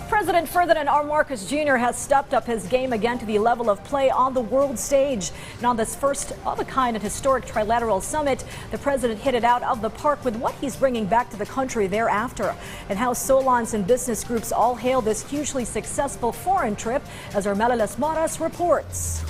President Ferdinand R. Marcos Jr. has stepped up his game again to the level of play on the world stage. And on this first of a kind and historic Trilateral Summit, the president hit it out of the park with what he's bringing back to the country thereafter. And how Solons and business groups all hail this hugely successful foreign trip, as our Melalas Moras reports.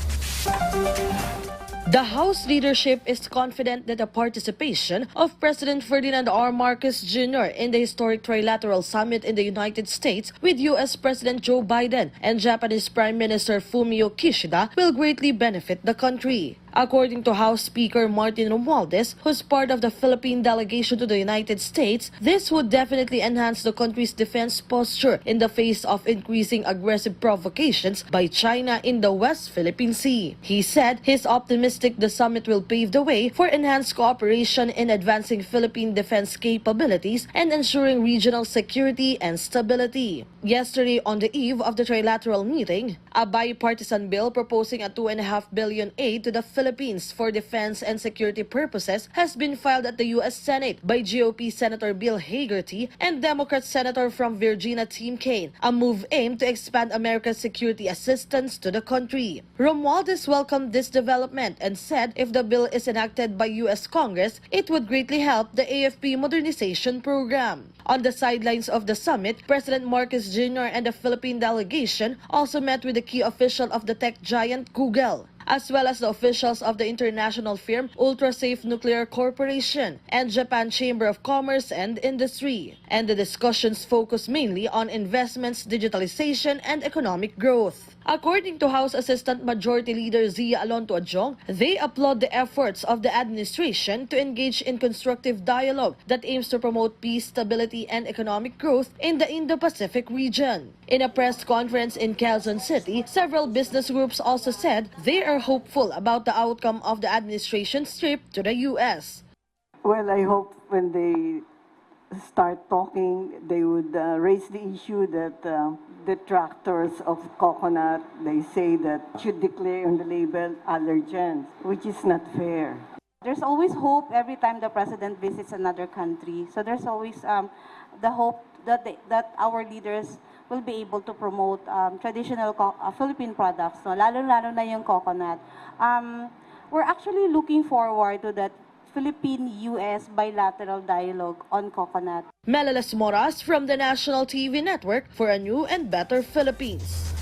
The House leadership is confident that the participation of President Ferdinand R. Marcos Jr. in the historic Trilateral Summit in the United States with U.S. President Joe Biden and Japanese Prime Minister Fumio Kishida will greatly benefit the country. According to House Speaker Martin Romualdez, who's part of the Philippine delegation to the United States, this would definitely enhance the country's defense posture in the face of increasing aggressive provocations by China in the West Philippine Sea. He said he's optimistic the summit will pave the way for enhanced cooperation in advancing Philippine defense capabilities and ensuring regional security and stability. Yesterday, on the eve of the trilateral meeting, a bipartisan bill proposing a $2.5 billion aid to the Philippines for defense and security purposes has been filed at the U.S. Senate by GOP Senator Bill Hagerty and Democrat Senator from Virginia Tim Kaine, a move aimed to expand America's security assistance to the country. Romualdez welcomed this development and said if the bill is enacted by U.S. Congress, it would greatly help the AFP modernization program. On the sidelines of the summit, President Marcos Jr. and the Philippine delegation also met with the key official of the tech giant Google, as well as the officials of the international firm Ultrasafe Nuclear Corporation and Japan Chamber of Commerce and Industry. And the discussions focus mainly on investments, digitalization, and economic growth. According to House Assistant Majority Leader Zia Alonto Adjong, they applaud the efforts of the administration to engage in constructive dialogue that aims to promote peace, stability, and economic growth in the Indo-Pacific region. In a press conference in Quezon City, several business groups also said they are hopeful about the outcome of the administration's trip to the U.S. Well, I hope when they start talking, they would raise the issue that detractors of coconut, they say that should declare on the label allergens, which is not fair. There's always hope every time the president visits another country. So there's always the hope that that our leaders will be able to promote traditional Philippine products, no? Lalo-lalo na yung coconut. We're actually looking forward to that Philippine-U.S. bilateral dialogue on coconut. Melalas Moras from the National TV Network for a new and better Philippines.